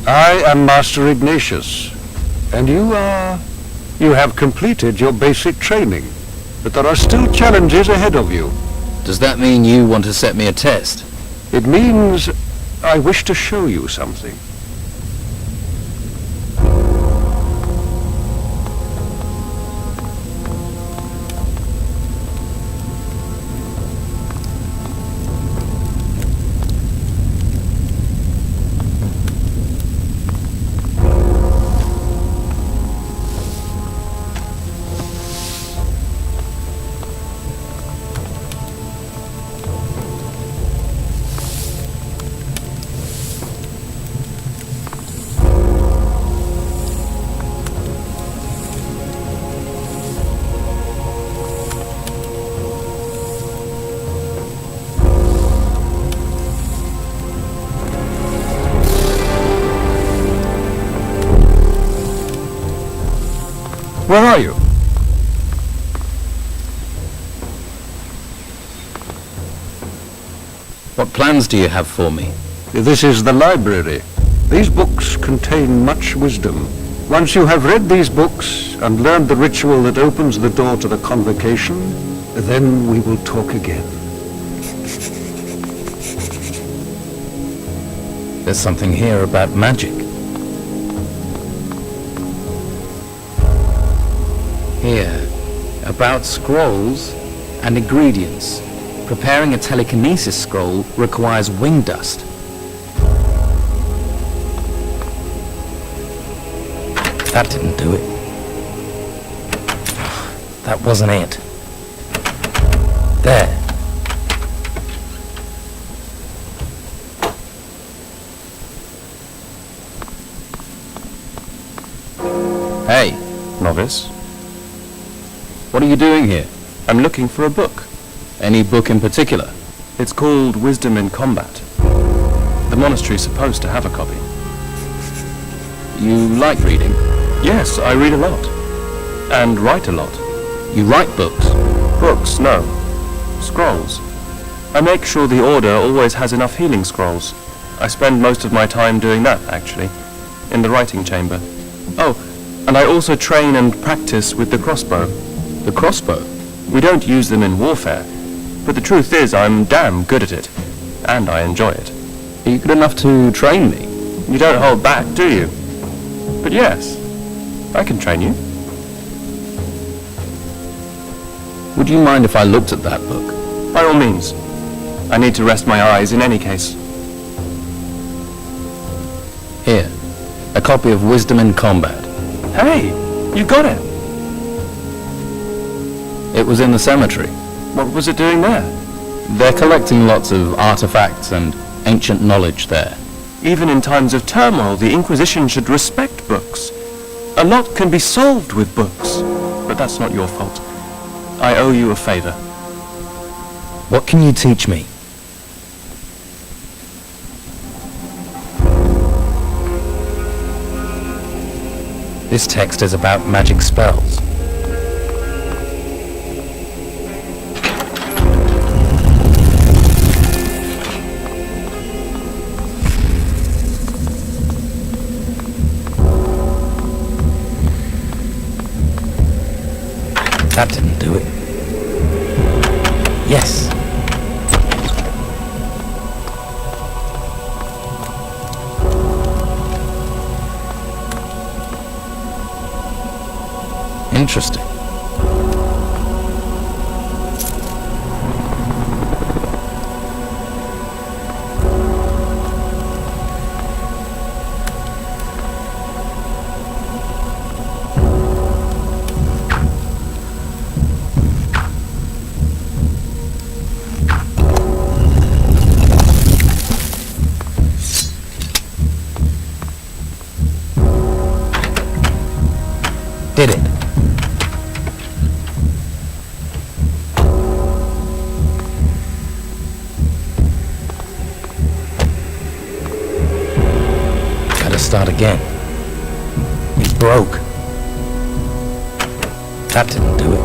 I am Master Ignatius, and you have completed your basic training, but there are still challenges ahead of you. Does that mean you want to set me a test? It means I wish to show you something. Where are you? What plans do you have for me? This is the library. These books contain much wisdom. Once you have read these books and learned the ritual that opens the door to the convocation, then we will talk again. There's something here about magic. Here, about scrolls and ingredients. Preparing a telekinesis scroll requires wing dust. That didn't do it. That wasn't it. There. Hey, novice. What are you doing here? I'm looking for a book. Any book in particular? It's called Wisdom in Combat. The monastery's supposed to have a copy. You like reading? Yes, I read a lot. And write a lot. You write books? Books, no. Scrolls. I make sure the Order always has enough healing scrolls. I spend most of my time doing that, actually. In the writing chamber. Oh, and I also train and practice with the crossbow. The crossbow? We don't use them in warfare, but the truth is I'm damn good at it, and I enjoy it. Are you good enough to train me? You don't hold back, do you? But yes, I can train you. Would you mind if I looked at that book? By all means. I need to rest my eyes in any case. Here, a copy of Wisdom in Combat. Hey, you got it! It was in the cemetery. What was it doing there? They're collecting lots of artifacts and ancient knowledge there. Even in times of turmoil, the Inquisition should respect books. A lot can be solved with books, but that's not your fault. I owe you a favor. What can you teach me? This text is about magic spells. That didn't do it. Yes. Interesting. Did it? Gotta start again. It broke. That didn't do it.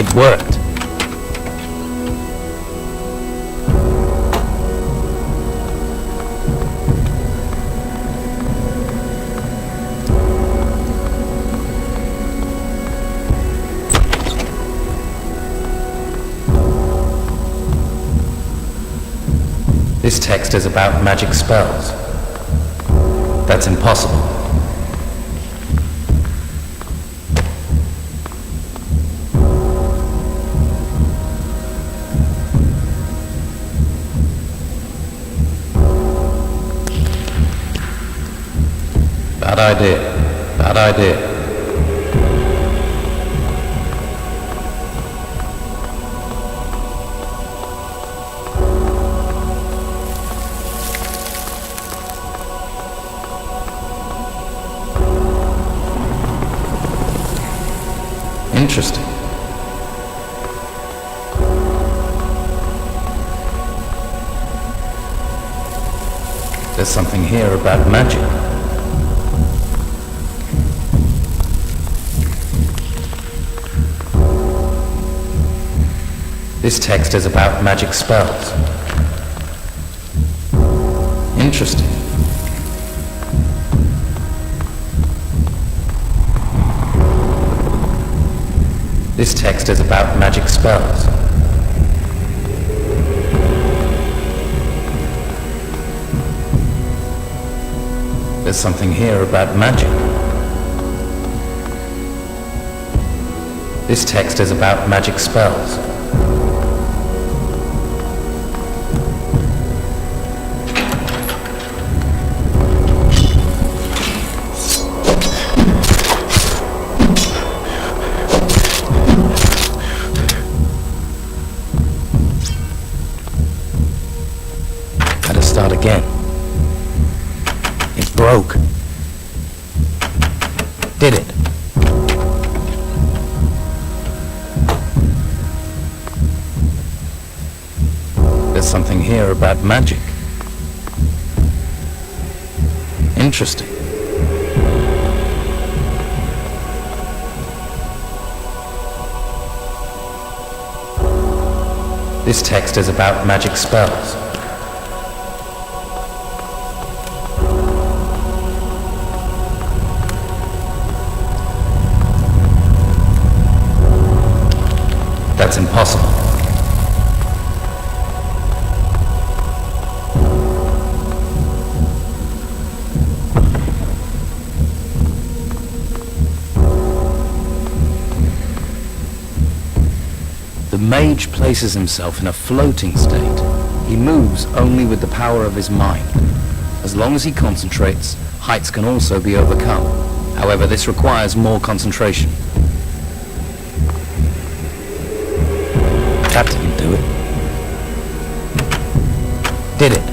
It worked. This text is about magic spells. That's impossible. Bad idea. Bad idea. Interesting. There's something here about magic. This text is about magic spells. Interesting. This text is about magic spells. There's something here about magic. This text is about magic spells. Start again. It broke. Did it? There's something here about magic. Interesting. This text is about magic spells. That's impossible. The mage places himself in a floating state. He moves only with the power of his mind. As long as he concentrates, heights can also be overcome. However, this requires more concentration. That didn't do it. Did it?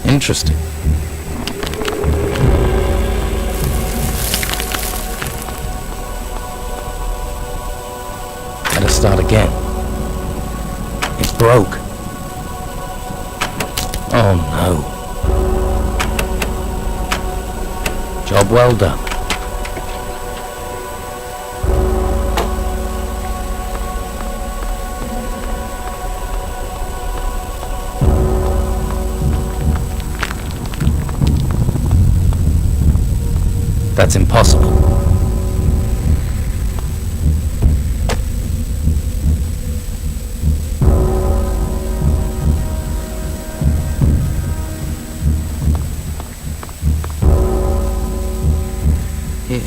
Interesting. Gotta start again. It broke. Oh no. Job well done. That's impossible. Here,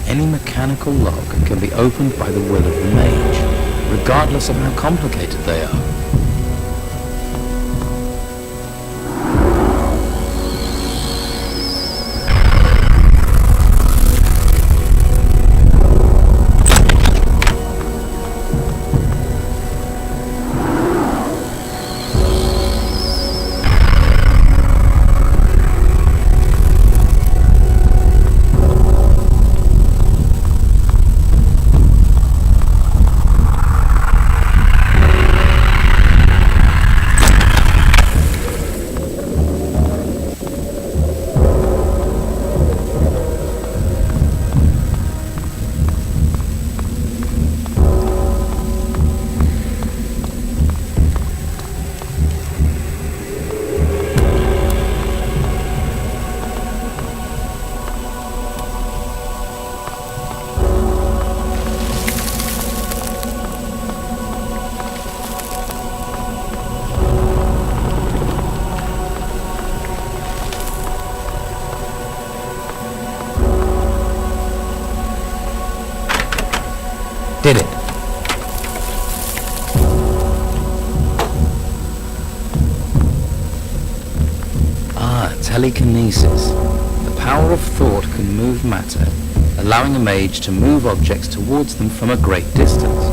any mechanical log can be opened by the will of the mage, regardless of how complicated they are. Telekinesis. The power of thought can move matter, allowing a mage to move objects towards them from a great distance.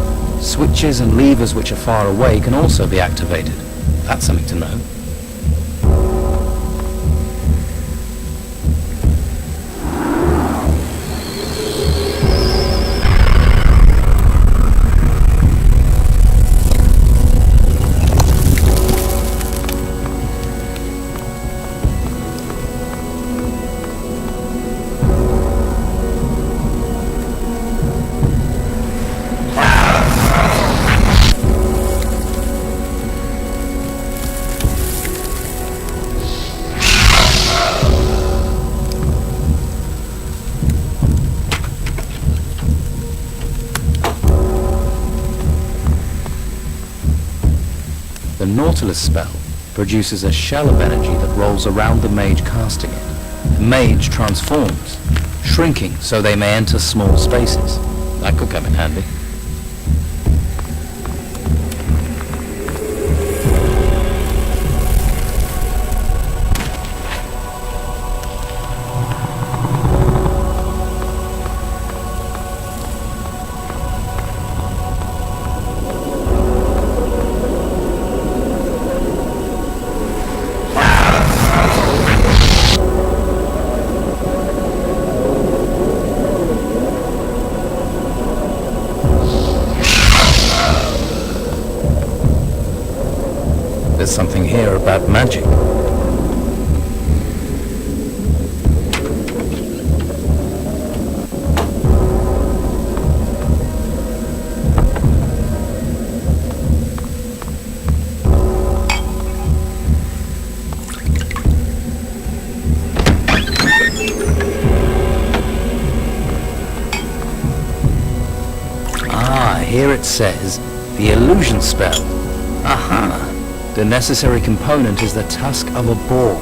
Switches and levers which are far away can also be activated. That's something to know. The Nautilus spell produces a shell of energy that rolls around the mage casting it. The mage transforms, shrinking so they may enter small spaces. That could come in handy. There's something here about magic. Ah, here it says, the illusion spell. Aha! The necessary component is the tusk of a boar.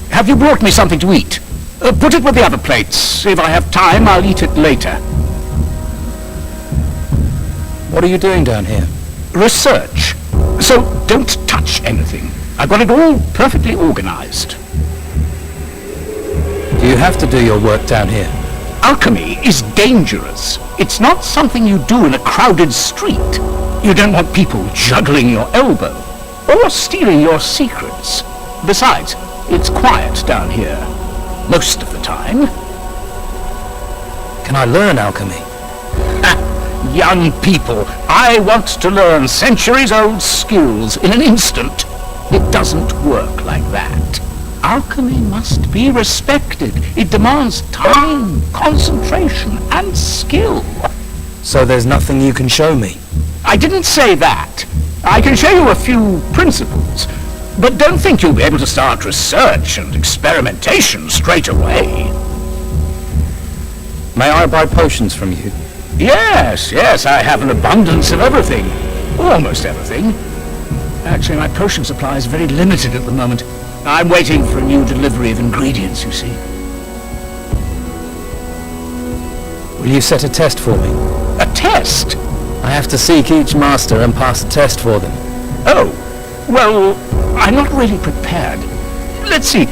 Have you brought me something to eat? Put it with the other plates. If I have time, I'll eat it later. What are you doing down here? Research. So don't touch anything. I've got it all perfectly organized. Do you have to do your work down here? Alchemy is dangerous. It's not something you do in a crowded street. You don't want people juggling your elbow or stealing your secrets. Besides, it's quiet down here. Most of the time. Can I learn alchemy? Young people, I want to learn centuries-old skills in an instant. It doesn't work like that. Alchemy must be respected. It demands time, concentration, and skill. So there's nothing you can show me? I didn't say that. I can show you a few principles. But don't think you'll be able to start research and experimentation straight away. May I buy potions from you? Yes, I have an abundance of everything. Almost everything. Actually, my potion supply is very limited at the moment. I'm waiting for a new delivery of ingredients, you see. Will you set a test for me? A test? I have to seek each master and pass a test for them. Oh, well, I'm not really prepared. Let's see.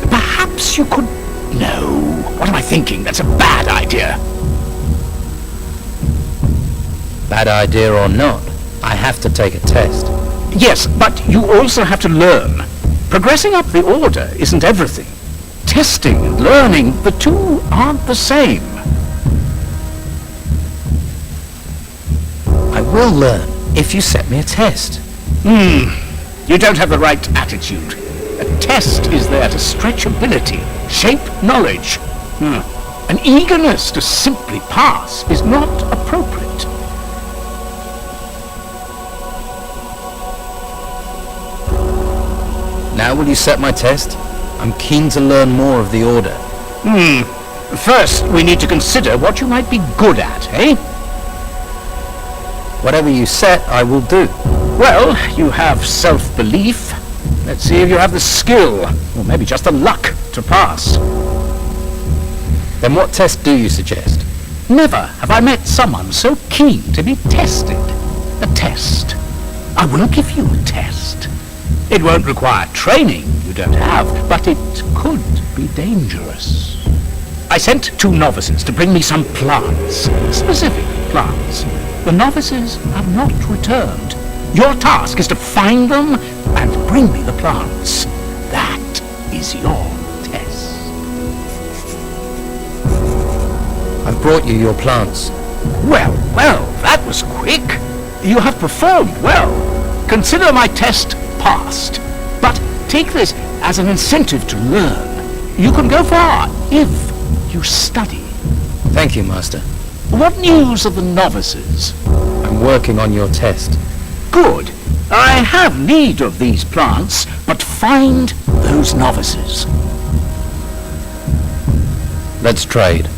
Perhaps you could... No. What am I thinking? That's a bad idea. Bad idea or not, I have to take a test. Yes, but you also have to learn. Progressing up the order isn't everything. Testing and learning, the two aren't the same. I will learn if you set me a test. You don't have the right attitude. A test is there to stretch ability, shape knowledge. An eagerness to simply pass is not appropriate. Now will you set my test? I'm keen to learn more of the Order. First, we need to consider what you might be good at, eh? Whatever you set, I will do. Well, you have self-belief. Let's see if you have the skill, or maybe just the luck, to pass. Then what test do you suggest? Never have I met someone so keen to be tested. A test. I will give you a test. It won't require training you don't have, but it could be dangerous. I sent 2 novices to bring me some plants, specific plants. The novices have not returned. Your task is to find them and bring me the plants. That is your test. I've brought you your plants. Well, that was quick. You have performed well. Consider my test passed. But take this as an incentive to learn. You can go far if you study. Thank you, Master. What news of the novices? I'm working on your test. Good. I have need of these plants, but find those novices. Let's trade.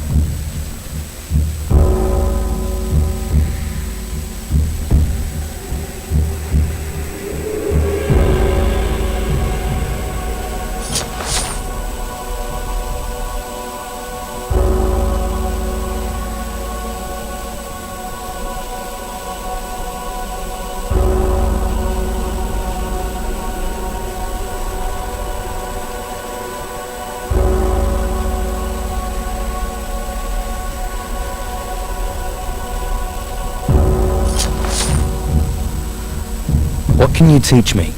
What can you teach me?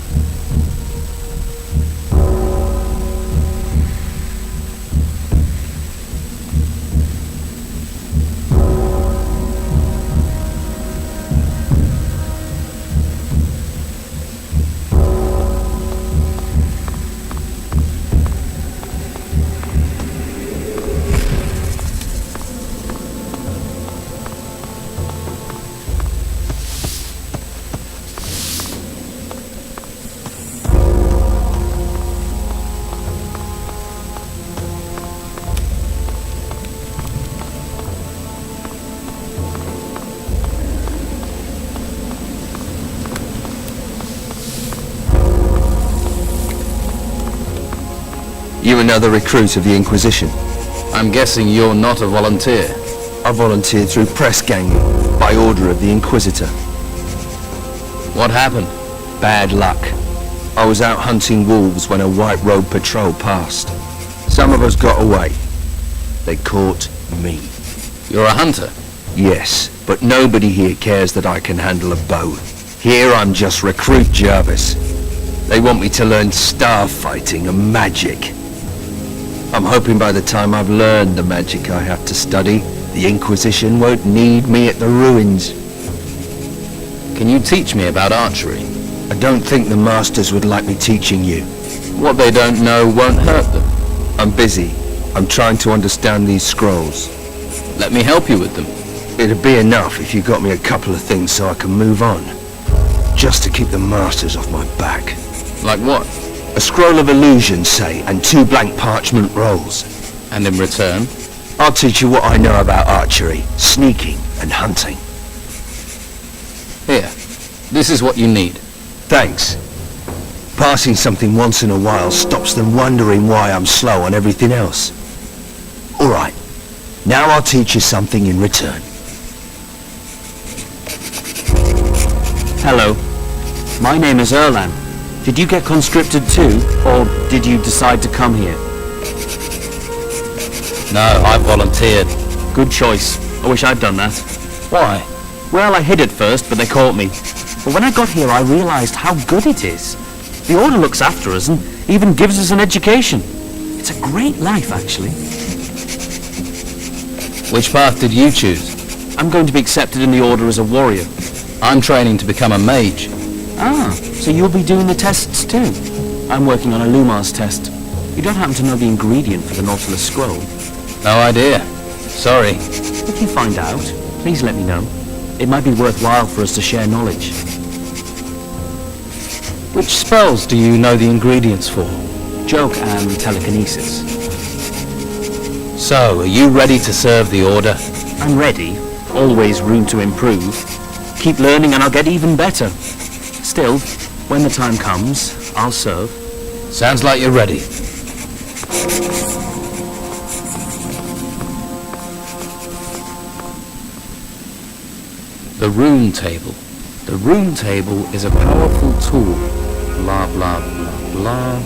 You another recruit of the Inquisition? I'm guessing you're not a volunteer. I volunteered through press ganging, by order of the Inquisitor. What happened? Bad luck. I was out hunting wolves when a white road patrol passed. Some of us got away. They caught me. You're a hunter? Yes, but nobody here cares that I can handle a bow. Here I'm just Recruit Jarvis. They want me to learn star fighting and magic. I'm hoping by the time I've learned the magic I have to study, the Inquisition won't need me at the ruins. Can you teach me about archery? I don't think the Masters would like me teaching you. What they don't know won't hurt them. I'm busy. I'm trying to understand these scrolls. Let me help you with them. It'd be enough if you got me a couple of things so I can move on. Just to keep the Masters off my back. Like what? A scroll of illusion, say, and 2 blank parchment rolls. And in return? I'll teach you what I know about archery, sneaking, and hunting. Here. This is what you need. Thanks. Passing something once in a while stops them wondering why I'm slow on everything else. All right. Now I'll teach you something in return. Hello. My name is Erlan. Did you get conscripted too, or did you decide to come here? No, I volunteered. Good choice. I wish I'd done that. Why? Well, I hid it first, but they caught me. But when I got here, I realized how good it is. The Order looks after us and even gives us an education. It's a great life, actually. Which path did you choose? I'm going to be accepted in the Order as a warrior. I'm training to become a mage. Ah, so you'll be doing the tests too? I'm working on a Lumar's test. You don't happen to know the ingredient for the Nautilus scroll? No idea. Sorry. If you find out, please let me know. It might be worthwhile for us to share knowledge. Which spells do you know the ingredients for? Joke and telekinesis. So, are you ready to serve the Order? I'm ready. Always room to improve. keep learning and I'll get even better. Still, when the time comes, I'll serve. Sounds like you're ready. The rune table. The rune table is a powerful tool. Blah, blah, blah, blah.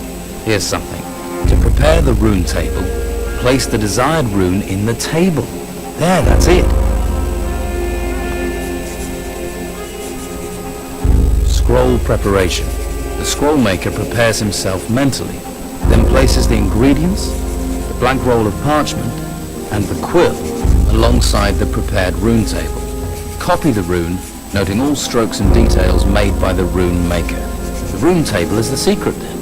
Here's something. To prepare the rune table, place the desired rune in the table. There, that's it. Scroll preparation. The scroll maker prepares himself mentally, then places the ingredients, the blank roll of parchment, and the quill alongside the prepared rune table. Copy the rune, noting all strokes and details made by the rune maker. The rune table is the secret then.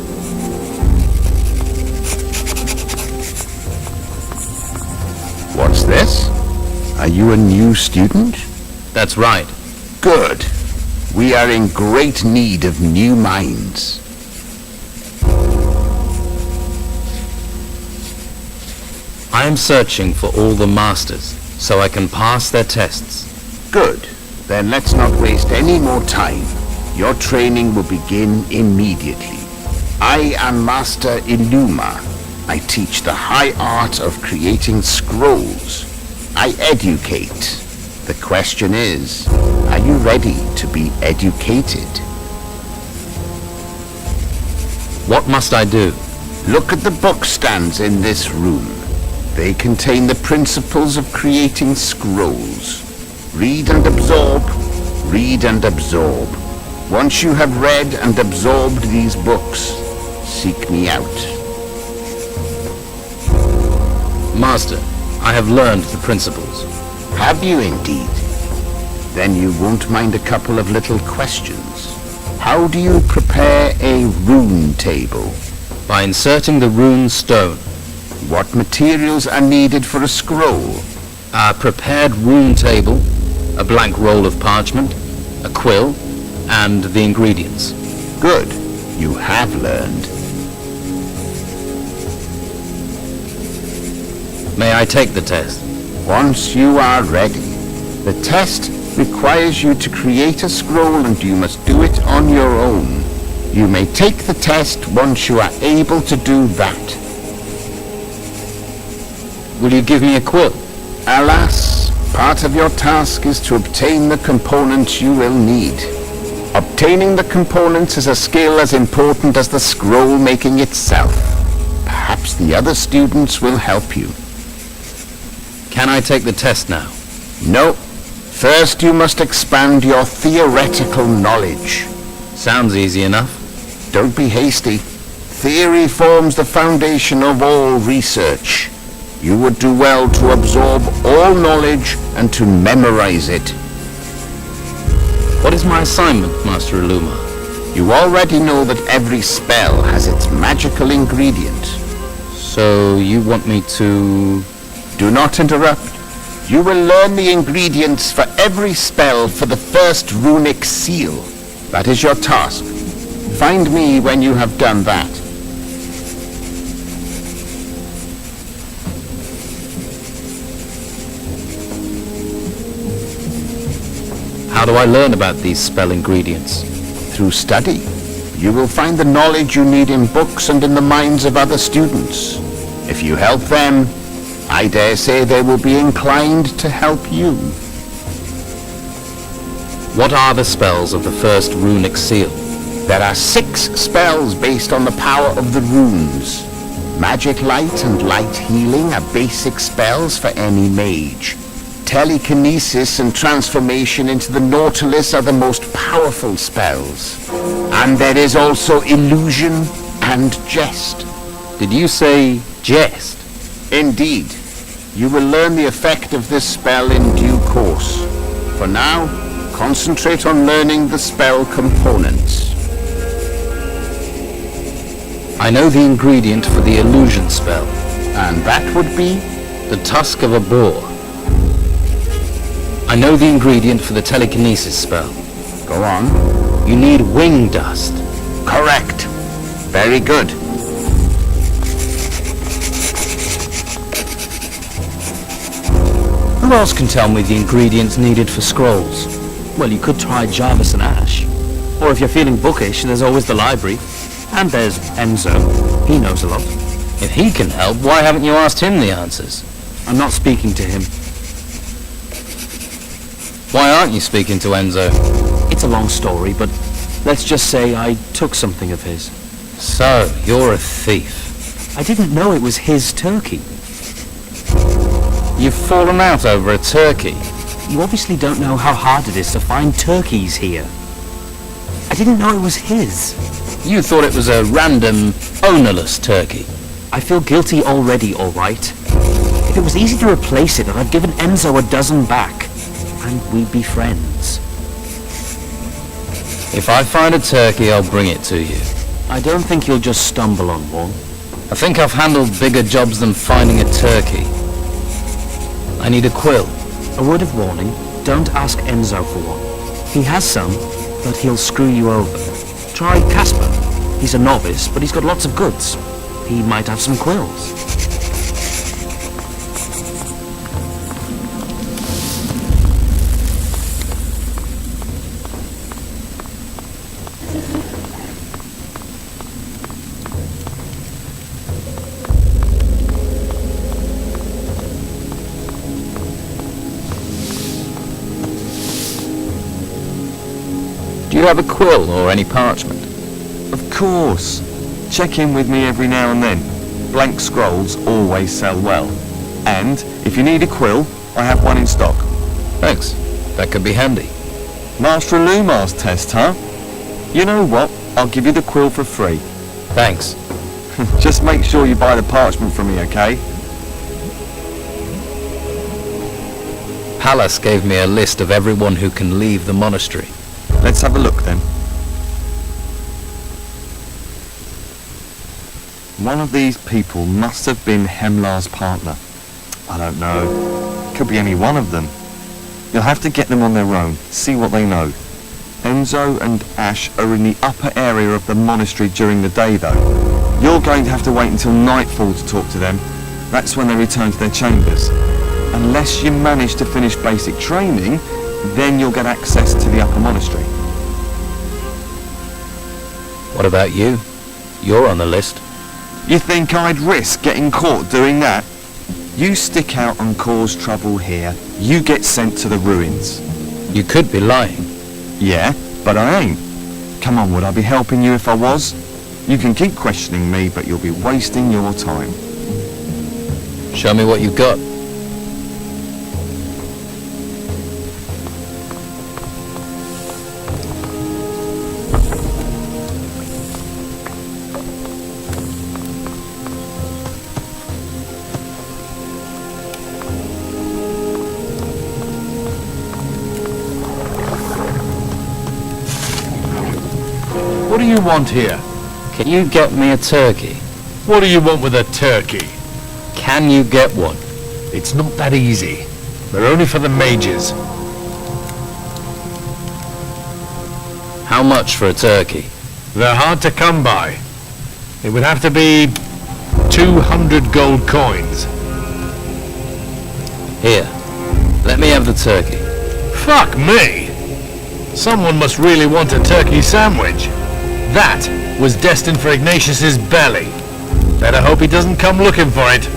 What's this? Are you a new student? That's right. Good. We are in great need of new minds. I am searching for all the masters, so I can pass their tests. Good. Then let's not waste any more time. Your training will begin immediately. I am Master Illuma. I teach the high art of creating scrolls. I educate. The question is, are you ready to be educated? What must I do? Look at the book stands in this room. They contain the principles of creating scrolls. Read and absorb, read and absorb. Once you have read and absorbed these books, seek me out. Master, I have learned the principles. Have you indeed? Then you won't mind a couple of little questions. How do you prepare a rune table? By inserting the rune stone. What materials are needed for a scroll? A prepared rune table, a blank roll of parchment, a quill, and the ingredients. Good. You have learned. May I take the test? Once you are ready. The test requires you to create a scroll and you must do it on your own. You may take the test once you are able to do that. Will you give me a quill? Alas, part of your task is to obtain the components you will need. Obtaining the components is a skill as important as the scroll making itself. Perhaps the other students will help you. Can I take the test now? No. First you must expand your theoretical knowledge. Sounds easy enough. Don't be hasty. Theory forms the foundation of all research. You would do well to absorb all knowledge and to memorize it. What is my assignment, Master Illuma? You already know that every spell has its magical ingredient. So you want me to... Do not interrupt. You will learn the ingredients for every spell for the first runic seal. That is your task. Find me when you have done that. How do I learn about these spell ingredients? Through study. You will find the knowledge you need in books and in the minds of other students. If you help them, I dare say they will be inclined to help you. What are the spells of the first runic seal? There are 6 spells based on the power of the runes. Magic Light and Light Healing are basic spells for any mage. Telekinesis and transformation into the Nautilus are the most powerful spells. And there is also illusion and jest. Did you say jest? Indeed. You will learn the effect of this spell in due course. For now, concentrate on learning the spell components. I know the ingredient for the illusion spell. And that would be? The tusk of a boar. I know the ingredient for the telekinesis spell. Go on. You need wing dust. Correct. Very good. Who else can tell me the ingredients needed for scrolls? Well, you could try Jarvis and Ash. Or if you're feeling bookish, there's always the library. And there's Enzo. He knows a lot. If he can help, why haven't you asked him the answers? I'm not speaking to him. Why aren't you speaking to Enzo? It's a long story, but let's just say I took something of his. So, you're a thief. I didn't know it was his turkey. You've fallen out over a turkey. You obviously don't know how hard it is to find turkeys here. I didn't know it was his. You thought it was a random, ownerless turkey. I feel guilty already, all right. If it was easy to replace it, then I'd given Enzo a dozen back. And we'd be friends. If I find a turkey, I'll bring it to you. I don't think you'll just stumble on one. I think I've handled bigger jobs than finding a turkey. I need a quill. A word of warning, don't ask Enzo for one. He has some, but he'll screw you over. Try Casper. He's a novice, but he's got lots of goods. He might have some quills. Do you have a quill or any parchment? Of course. Check in with me every now and then. Blank scrolls always sell well. And, if you need a quill, I have one in stock. Thanks. That could be handy. Master Lumar's test, huh? You know what? I'll give you the quill for free. Thanks. Just make sure you buy the parchment from me, okay? Pallas gave me a list of everyone who can leave the monastery. Let's have a look then. One of these people must have been Hemlar's partner. I don't know. Could be any one of them. You'll have to get them on their own, see what they know. Enzo and Ash are in the upper area of the monastery during the day though. You're going to have to wait until nightfall to talk to them. That's when they return to their chambers. Unless you manage to finish basic training, then you'll get access to the upper monastery. What about you? You're on the list. You think I'd risk getting caught doing that? You stick out and cause trouble here, you get sent to the ruins. You could be lying. Yeah, but I ain't. Come on, would I be helping you if I was? You can keep questioning me, but you'll be wasting your time. Show me what you've got. What do you want here? Can you get me a turkey? What do you want with a turkey? Can you get one? It's not that easy. They're only for the mages. How much for a turkey? They're hard to come by. It would have to be 200 gold coins. Here, let me have the turkey. Fuck me! Someone must really want a turkey sandwich. That was destined for Ignatius's belly. Better hope he doesn't come looking for it.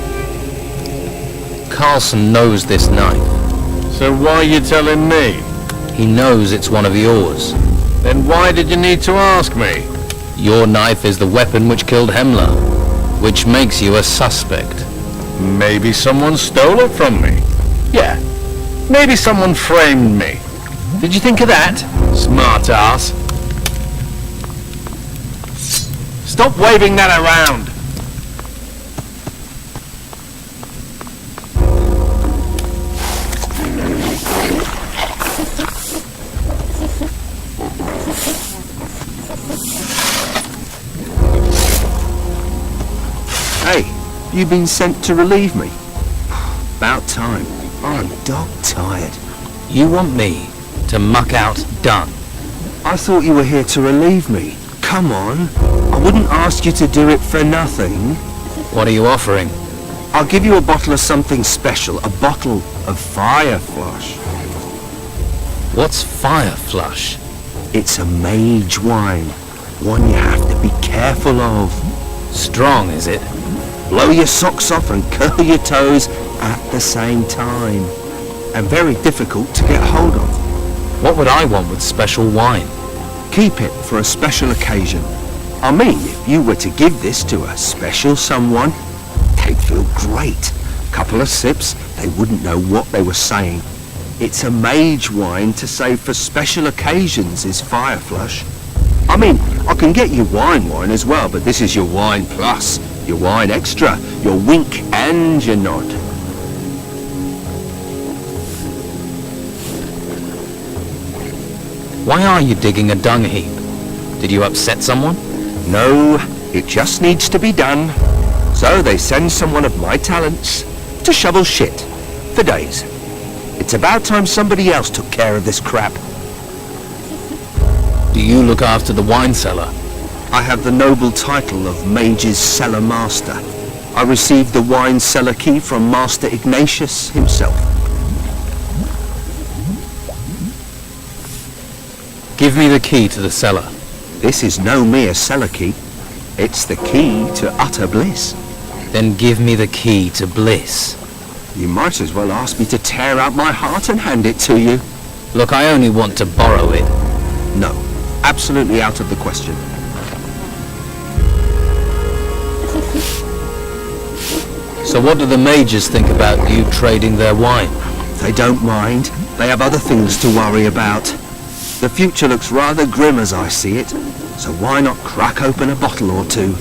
Carlson knows this knife. So why are you telling me? He knows it's one of yours. Then why did you need to ask me? Your knife is the weapon which killed Hemlar, which makes you a suspect. Maybe someone stole it from me. Yeah, maybe someone framed me. Did you think of that? Smart ass. Stop waving that around. Hey, you've been sent to relieve me. About time. I'm dog tired. You want me to muck out Dunn? I thought you were here to relieve me. Come on. I wouldn't ask you to do it for nothing. What are you offering? I'll give you a bottle of something special. A bottle of fire flush. What's fire flush? It's a mage wine. One you have to be careful of. Strong, is it? Blow your socks off and curl your toes at the same time. And very difficult to get hold of. What would I want with special wine? Keep it for a special occasion. I mean, if you were to give this to a special someone, they'd feel great. Couple of sips, they wouldn't know what they were saying. It's a mage wine to save for special occasions, is Fire Flush. I mean, I can get you wine as well, but this is your wine plus, your wine extra, your wink and your nod. Why are you digging a dung heap? Did you upset someone? No, it just needs to be done. So they send someone of my talents to shovel shit for days. It's about time somebody else took care of this crap. Do you look after the wine cellar? I have the noble title of Mage's Cellar Master. I received the wine cellar key from Master Ignatius himself. Give me the key to the cellar. This is no mere cellar key. It's the key to utter bliss. Then give me the key to bliss. You might as well ask me to tear out my heart and hand it to you. Look, I only want to borrow it. No, absolutely out of the question. So what do the mages think about you trading their wine? They don't mind. They have other things to worry about. The future looks rather grim as I see it, so why not crack open a bottle or two?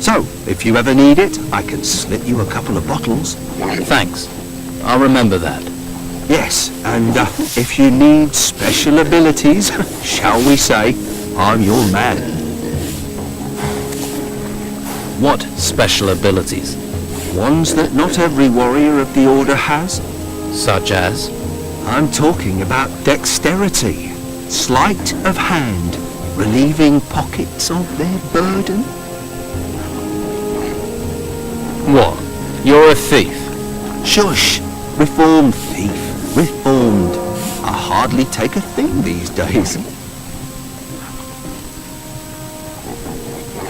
So, if you ever need it, I can slip you a couple of bottles. Thanks. I'll remember that. Yes, and if you need special abilities, shall we say, I'm your man. What special abilities? Ones that not every warrior of the Order has. Such as? I'm talking about dexterity, sleight of hand, relieving pockets of their burden. What? You're a thief? Shush! Reformed thief. Reformed. I hardly take a thing these days.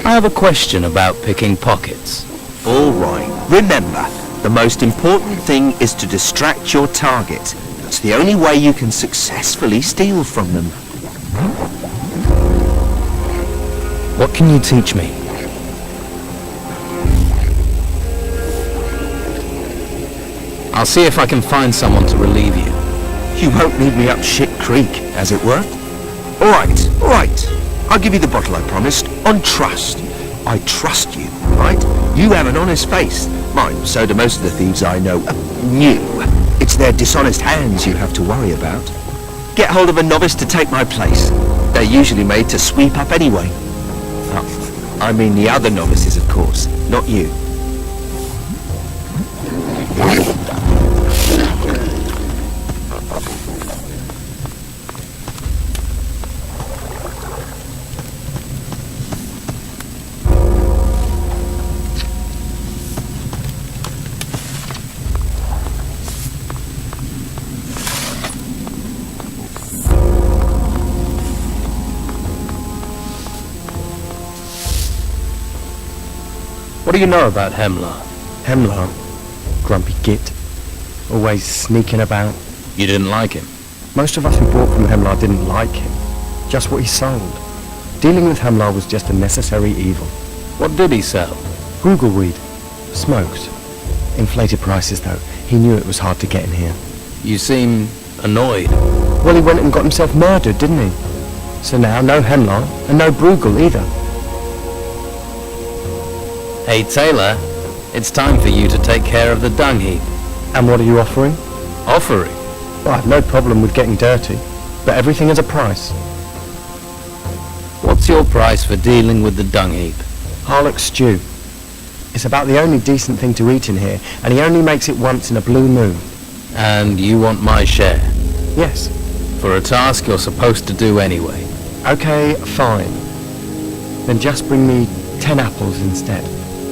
I have a question about picking pockets. All right. Remember, the most important thing is to distract your target. That's the only way you can successfully steal from them. What can you teach me? I'll see if I can find someone to relieve you. You won't lead me up shit creek, as it were. All right. I'll give you the bottle I promised, on trust. I trust you, right? You have an honest face. Mine, so do most of the thieves I know. New. It's their dishonest hands you have to worry about. Get hold of a novice to take my place. They're usually made to sweep up anyway. I mean the other novices, of course, not you. What do you know about Hemlar? Hemlar, grumpy git, always sneaking about. You didn't like him? Most of us who bought from Hemlar didn't like him, just what he sold. Dealing with Hemlar was just a necessary evil. What did he sell? Brugelweed, smoked. Inflated prices though, he knew it was hard to get in here. You seem annoyed. Well, he went and got himself murdered, didn't he? So now, no Hemlar, and no Brugel either. Hey Taylor, it's time for you to take care of the dung heap. And what are you offering? Offering? Well, I have no problem with getting dirty, but everything has a price. What's your price for dealing with the dung heap? Harlock stew. It's about the only decent thing to eat in here, and he only makes it once in a blue moon. And you want my share? Yes. For a task you're supposed to do anyway. Okay, fine. Then just bring me 10 apples instead.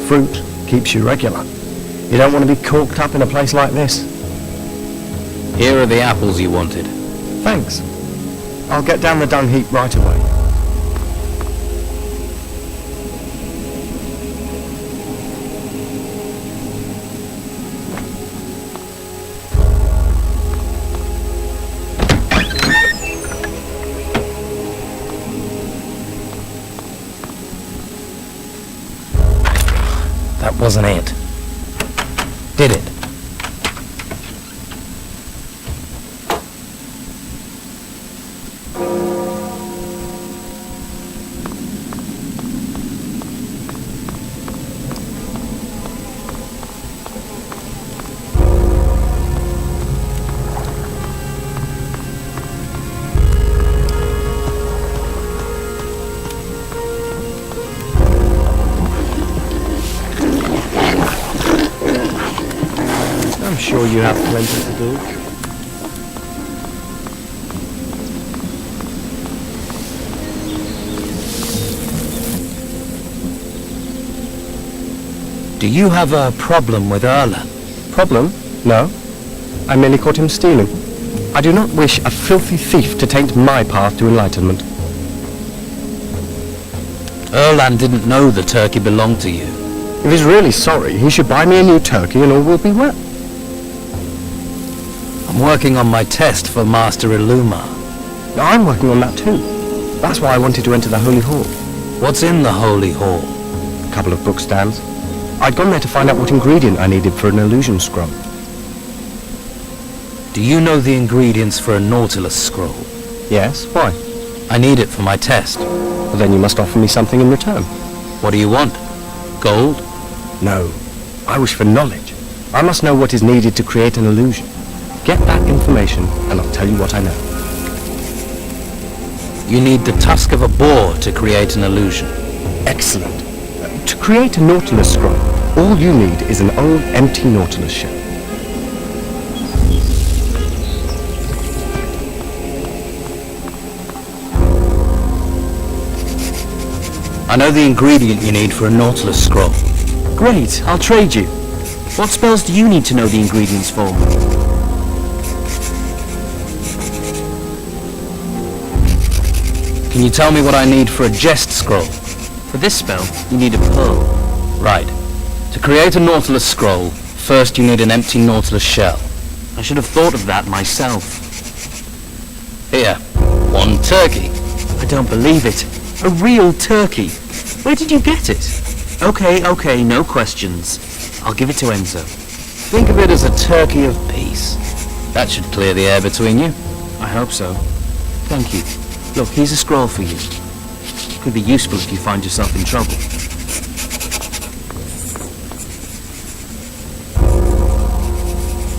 Fruit keeps you regular. You don't want to be corked up in a place like this. Here are the apples you wanted. Thanks. I'll get down the dung heap right away. That wasn't it. Did it? I'm sure you have plenty to do. Do you have a problem with Erla? Problem? No. I merely caught him stealing. I do not wish a filthy thief to taint my path to enlightenment. Erlan didn't know the turkey belonged to you. If he's really sorry, he should buy me a new turkey and all will be well. I'm working on my test for Master Illuma. I'm working on that too. That's why I wanted to enter the Holy Hall. What's in the Holy Hall? A couple of bookstands. I'd gone there to find out what ingredient I needed for an illusion scroll. Do you know the ingredients for a Nautilus scroll? Yes, why? I need it for my test. Well, then you must offer me something in return. What do you want? Gold? No. I wish for knowledge. I must know what is needed to create an illusion. Get that information, and I'll tell you what I know. You need the tusk of a boar to create an illusion. Excellent. To create a Nautilus scroll, all you need is an old, empty Nautilus shell. I know the ingredient you need for a Nautilus scroll. Great, I'll trade you. What spells do you need to know the ingredients for? Can you tell me what I need for a Jest scroll? For this spell, you need a pearl. Right. To create a Nautilus scroll, first you need an empty Nautilus shell. I should have thought of that myself. Here, one turkey. I don't believe it. A real turkey. Where did you get it? Okay, no questions. I'll give it to Enzo. Think of it as a turkey of peace. That should clear the air between you. I hope so. Thank you. Look, here's a scroll for you. Could be useful if you find yourself in trouble.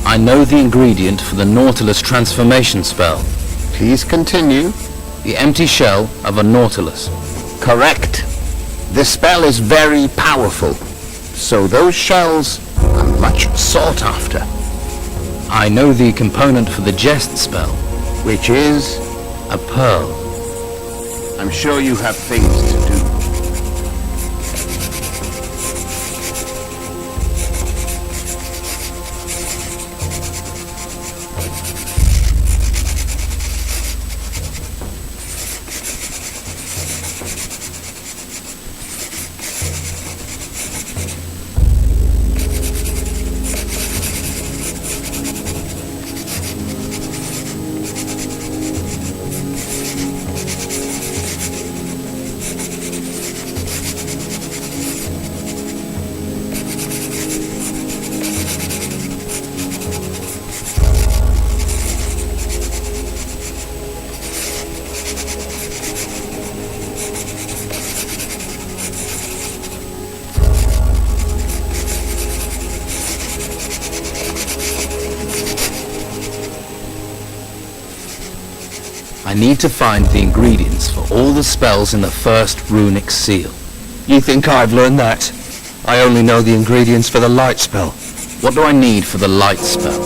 I know the ingredient for the Nautilus transformation spell. Please continue. The empty shell of a Nautilus. Correct. The spell is very powerful, so those shells are much sought after. I know the component for the Jest spell. Which is? A pearl. I'm sure you have things to do. I need to find the ingredients for all the spells in the first runic seal. You think I've learned that? I only know the ingredients for the light spell. What do I need for the light spell?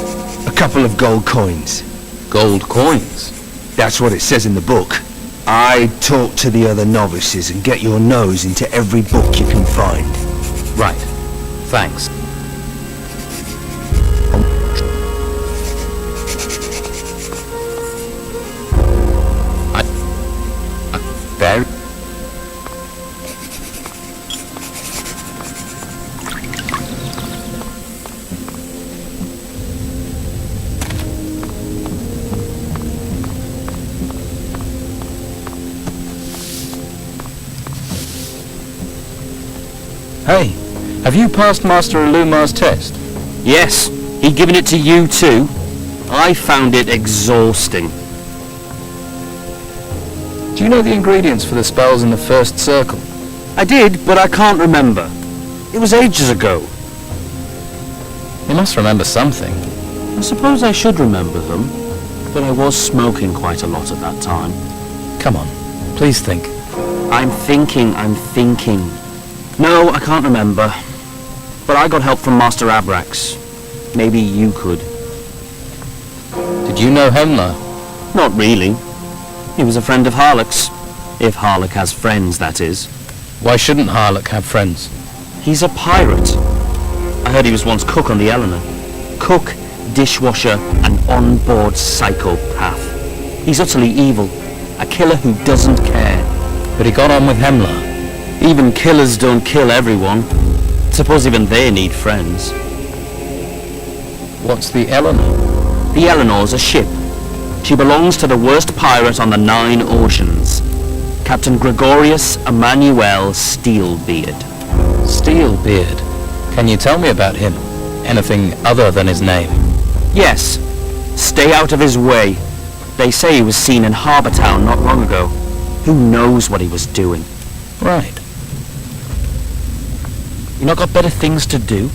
A couple of gold coins. Gold coins? That's what it says in the book. I talk to the other novices and get your nose into every book you can find. Right. Thanks. Hey, have you passed Master Ilumar's test? Yes, he given it to you too. I found it exhausting. Do you know the ingredients for the spells in the first circle? I did, but I can't remember. It was ages ago. You must remember something. I suppose I should remember them, but I was smoking quite a lot at that time. Come on, please think. I'm thinking. No, I can't remember. But I got help from Master Abrax. Maybe you could. Did you know Hemlar? Not really. He was a friend of Harlock's. If Harlock has friends, that is. Why shouldn't Harlock have friends? He's a pirate. I heard he was once cook on the Eleanor. Cook, dishwasher, and on-board psychopath. He's utterly evil. A killer who doesn't care. But he got on with Hemlar. Even killers don't kill everyone. Suppose even they need friends. What's the Eleanor? The Eleanor's a ship. She belongs to the worst pirate on the 9 oceans. Captain Gregorius Emmanuel Steelbeard. Steelbeard. Can you tell me about him? Anything other than his name? Yes. Stay out of his way. They say he was seen in Harbour Town not long ago. Who knows what he was doing? Right. You not got better things to do?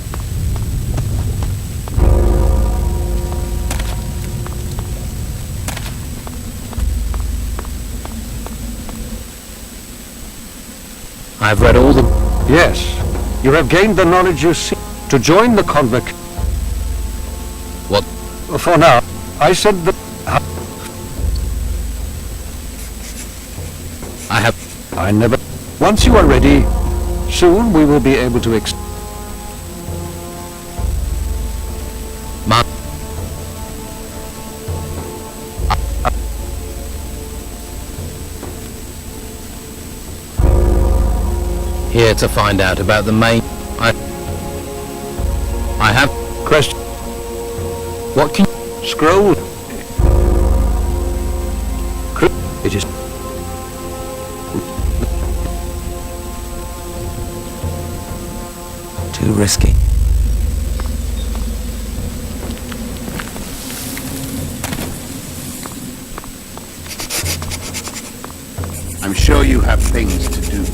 I've read all the... Yes, you have gained the knowledge you seek. To join the convocation. What? For now, I said that... I have... I never... Once you are ready, soon we will be able to Ma... Here to find out about the main... I have... Question. What can... Scroll. It is... Too risky. I'm sure you have things to do.